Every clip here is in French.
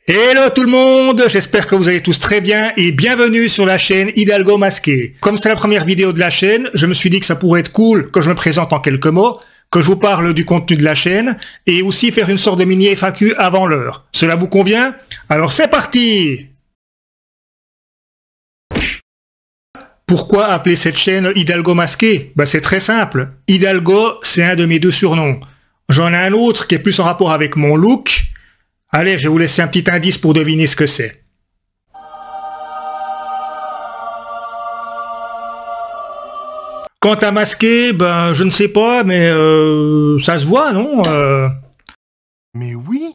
Hello tout le monde, j'espère que vous allez tous très bien et bienvenue sur la chaîne Hidalgo Masqué. Comme c'est la première vidéo de la chaîne, je me suis dit que ça pourrait être cool que je me présente en quelques mots, que je vous parle du contenu de la chaîne et aussi faire une sorte de mini FAQ avant l'heure. Cela vous convient? Alors c'est parti! Pourquoi appeler cette chaîne Hidalgo Masqué? C'est très simple. Hidalgo, c'est un de mes deux surnoms. J'en ai un autre qui est plus en rapport avec mon look. Allez, je vais vous laisser un petit indice pour deviner ce que c'est. Quant à masqué, je ne sais pas, mais ça se voit, non? Mais oui.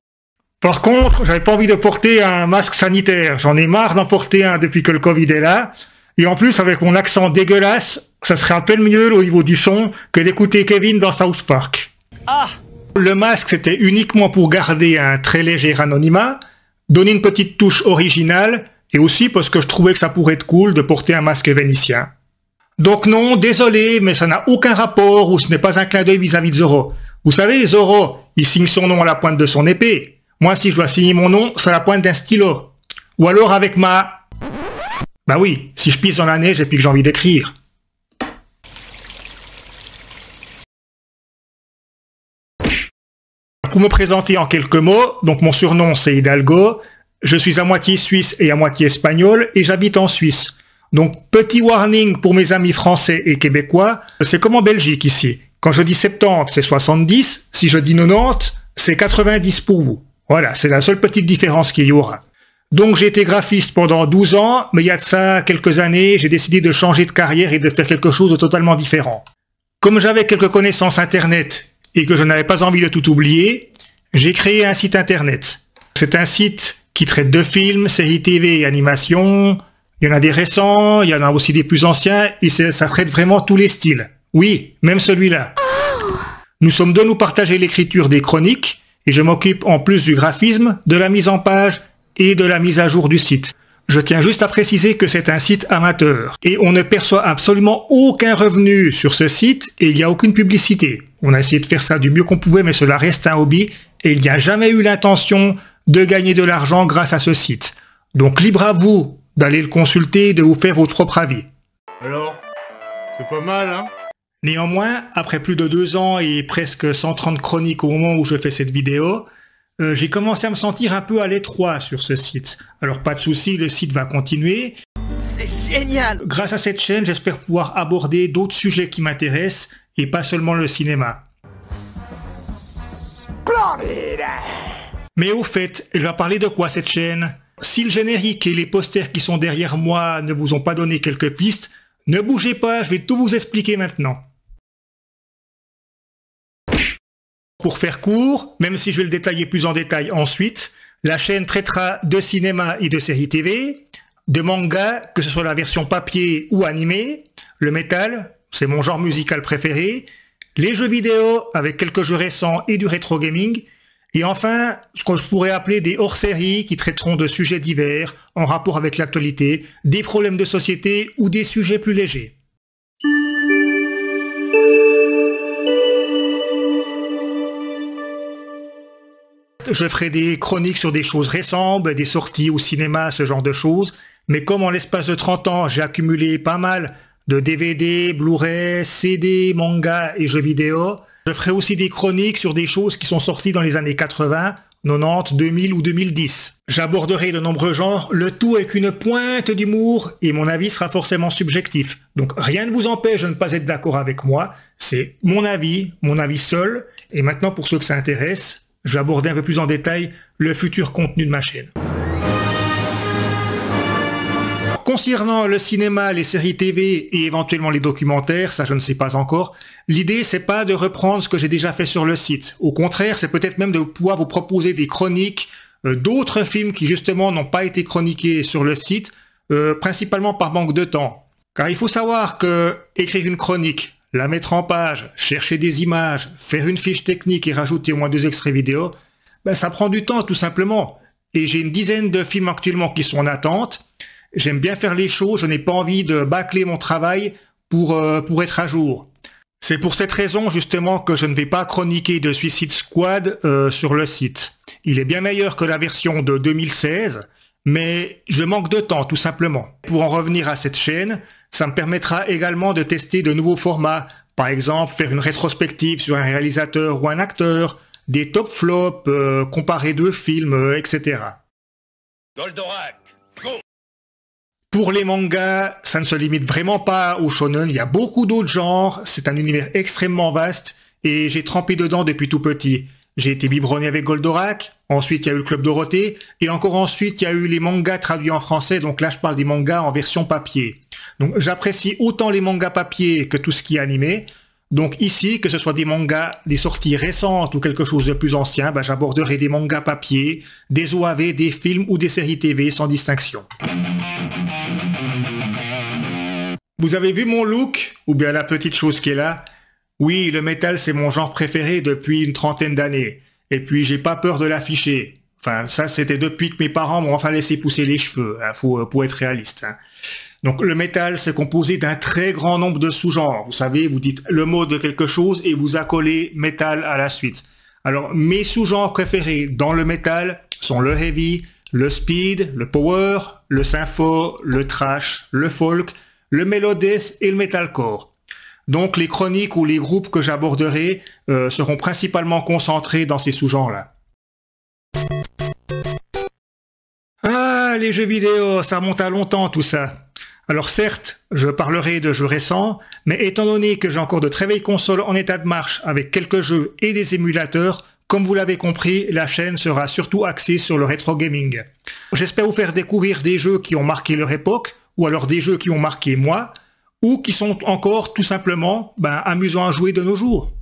Par contre, j'avais pas envie de porter un masque sanitaire. J'en ai marre d'en porter un depuis que le Covid est là. Et en plus, avec mon accent dégueulasse, ça serait à peine mieux au niveau du son que d'écouter Kevin dans South Park. Ah! Le masque, c'était uniquement pour garder un très léger anonymat, donner une petite touche originale, et aussi parce que je trouvais que ça pourrait être cool de porter un masque vénitien. Donc non, désolé, mais ça n'a aucun rapport, ou ce n'est pas un clin d'œil vis-à-vis de Zoro. Vous savez, Zoro, il signe son nom à la pointe de son épée. Moi, si je dois signer mon nom, c'est à la pointe d'un stylo. Ou alors avec ma... Bah oui, si je pisse dans la neige et puis que j'ai envie d'écrire. Pour me présenter en quelques mots, donc mon surnom c'est Hidalgo, je suis à moitié suisse et à moitié espagnol et j'habite en Suisse. Donc petit warning pour mes amis français et québécois, c'est comme en Belgique ici. Quand je dis 70, c'est 70, si je dis 90, c'est 90 pour vous. Voilà, c'est la seule petite différence qu'il y aura. Donc j'ai été graphiste pendant 12 ans, mais il y a de ça quelques années, j'ai décidé de changer de carrière et de faire quelque chose de totalement différent. Comme j'avais quelques connaissances internet et que je n'avais pas envie de tout oublier, j'ai créé un site internet. C'est un site qui traite de films, séries TV et animations. Il y en a des récents, il y en a aussi des plus anciens, et ça traite vraiment tous les styles. Oui, même celui-là. Nous sommes deux, nous partager l'écriture des chroniques, et je m'occupe en plus du graphisme, de la mise en page et de la mise à jour du site. Je tiens juste à préciser que c'est un site amateur et on ne perçoit absolument aucun revenu sur ce site et il n'y a aucune publicité. On a essayé de faire ça du mieux qu'on pouvait mais cela reste un hobby et il n'y a jamais eu l'intention de gagner de l'argent grâce à ce site. Donc libre à vous d'aller le consulter et de vous faire votre propre avis. Alors, c'est pas mal, hein? Néanmoins, après plus de 2 ans et presque 130 chroniques au moment où je fais cette vidéo, j'ai commencé à me sentir un peu à l'étroit sur ce site. Alors pas de souci, le site va continuer. C'est génial! Grâce à cette chaîne, j'espère pouvoir aborder d'autres sujets qui m'intéressent et pas seulement le cinéma. Splendid! Mais au fait, elle va parler de quoi cette chaîne? Si le générique et les posters qui sont derrière moi ne vous ont pas donné quelques pistes, ne bougez pas, je vais tout vous expliquer maintenant. Pour faire court, même si je vais le détailler plus en détail ensuite, la chaîne traitera de cinéma et de séries TV, de manga, que ce soit la version papier ou animée, le métal, c'est mon genre musical préféré, les jeux vidéo avec quelques jeux récents et du rétro gaming, et enfin, ce que je pourrais appeler des hors-séries qui traiteront de sujets divers en rapport avec l'actualité, des problèmes de société ou des sujets plus légers. Je ferai des chroniques sur des choses récentes, des sorties au cinéma, ce genre de choses. Mais comme en l'espace de 30 ans, j'ai accumulé pas mal de DVD, Blu-ray, CD, manga et jeux vidéo, je ferai aussi des chroniques sur des choses qui sont sorties dans les années 80, 90, 2000 ou 2010. J'aborderai de nombreux genres, le tout avec une pointe d'humour et mon avis sera forcément subjectif. Donc rien ne vous empêche de ne pas être d'accord avec moi, c'est mon avis seul. Et maintenant pour ceux que ça intéresse, je vais aborder un peu plus en détail le futur contenu de ma chaîne. Concernant le cinéma, les séries TV et éventuellement les documentaires, ça je ne sais pas encore, l'idée c'est pas de reprendre ce que j'ai déjà fait sur le site. Au contraire, c'est peut-être même de pouvoir vous proposer des chroniques d'autres films qui justement n'ont pas été chroniqués sur le site, principalement par manque de temps. Car il faut savoir que écrire une chronique, la mettre en page, chercher des images, faire une fiche technique et rajouter au moins 2 extraits vidéo, ça prend du temps tout simplement. Et j'ai une dizaine de films actuellement qui sont en attente. J'aime bien faire les choses, je n'ai pas envie de bâcler mon travail pour être à jour. C'est pour cette raison justement que je ne vais pas chroniquer de Suicide Squad sur le site. Il est bien meilleur que la version de 2016, mais je manque de temps tout simplement. Pour en revenir à cette chaîne, ça me permettra également de tester de nouveaux formats. Par exemple, faire une rétrospective sur un réalisateur ou un acteur, des top flops, comparer deux films, etc. Goldorak, go! Pour les mangas, ça ne se limite vraiment pas au shonen, il y a beaucoup d'autres genres, c'est un univers extrêmement vaste et j'ai trempé dedans depuis tout petit. J'ai été biberonné avec Goldorak, ensuite il y a eu le Club Dorothée et encore ensuite il y a eu les mangas traduits en français, donc là je parle des mangas en version papier. Donc j'apprécie autant les mangas papier que tout ce qui est animé. Donc ici, que ce soit des mangas, des sorties récentes ou quelque chose de plus ancien, j'aborderai des mangas papier, des OAV, des films ou des séries TV sans distinction. Vous avez vu mon look? Ou bien la petite chose qui est là? Oui, le métal c'est mon genre préféré depuis une trentaine d'années. Et puis j'ai pas peur de l'afficher. Enfin, ça c'était depuis que mes parents m'ont enfin laissé pousser les cheveux, hein, pour être réaliste. Hein. Donc le métal, c'est composé d'un très grand nombre de sous-genres. Vous savez, vous dites le mot de quelque chose et vous accolez métal à la suite. Alors mes sous-genres préférés dans le métal sont le heavy, le speed, le power, le sympho, le thrash, le folk, le melodeath et le metalcore. Donc les chroniques ou les groupes que j'aborderai seront principalement concentrés dans ces sous-genres-là. Ah, les jeux vidéo, ça remonte à longtemps tout ça. Alors certes, je parlerai de jeux récents, mais étant donné que j'ai encore de très vieilles consoles en état de marche avec quelques jeux et des émulateurs, comme vous l'avez compris, la chaîne sera surtout axée sur le rétro gaming. J'espère vous faire découvrir des jeux qui ont marqué leur époque, ou alors des jeux qui ont marqué moi, ou qui sont encore tout simplement amusants à jouer de nos jours.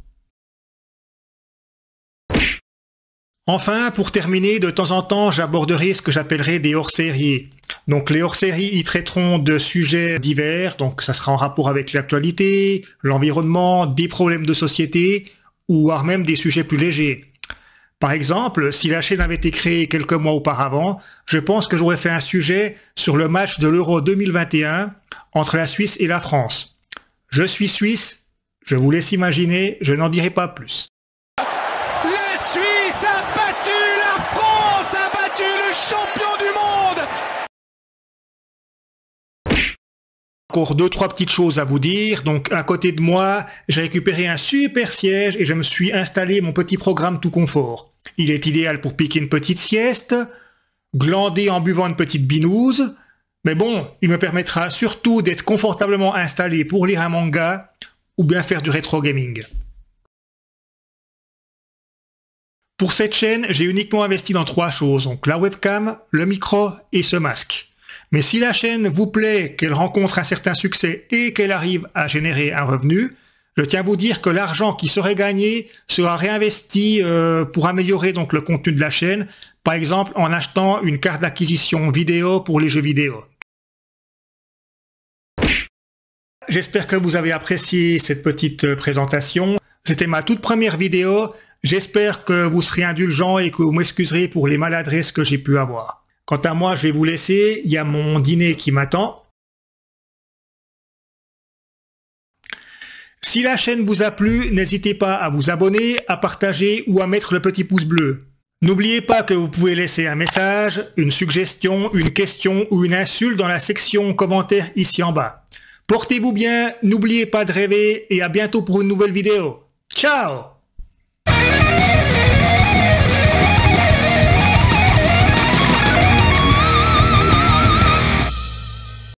Enfin, pour terminer, de temps en temps, j'aborderai ce que j'appellerai des hors-séries. Donc les hors-séries y traiteront de sujets divers, donc ça sera en rapport avec l'actualité, l'environnement, des problèmes de société, ou voire même des sujets plus légers. Par exemple, si la chaîne avait été créée quelques mois auparavant, je pense que j'aurais fait un sujet sur le match de l'Euro 2021 entre la Suisse et la France. Je suis suisse, je vous laisse imaginer, je n'en dirai pas plus. La Suisse a battu la France, a battu le champion du monde. Encore 2-3 petites choses à vous dire. Donc à côté de moi, j'ai récupéré un super siège et je me suis installé mon petit programme tout confort. Il est idéal pour piquer une petite sieste, glander en buvant une petite binouse, mais bon, il me permettra surtout d'être confortablement installé pour lire un manga ou bien faire du rétro gaming. Pour cette chaîne, j'ai uniquement investi dans 3 choses, donc la webcam, le micro et ce masque. Mais si la chaîne vous plaît, qu'elle rencontre un certain succès et qu'elle arrive à générer un revenu, je tiens à vous dire que l'argent qui serait gagné sera réinvesti pour améliorer donc le contenu de la chaîne, par exemple en achetant une carte d'acquisition vidéo pour les jeux vidéo. J'espère que vous avez apprécié cette petite présentation. C'était ma toute première vidéo. J'espère que vous serez indulgents et que vous m'excuserez pour les maladresses que j'ai pu avoir. Quant à moi, je vais vous laisser. Il y a mon dîner qui m'attend. Si la chaîne vous a plu, n'hésitez pas à vous abonner, à partager ou à mettre le petit pouce bleu. N'oubliez pas que vous pouvez laisser un message, une suggestion, une question ou une insulte dans la section commentaires ici en bas. Portez-vous bien, n'oubliez pas de rêver et à bientôt pour une nouvelle vidéo. Ciao!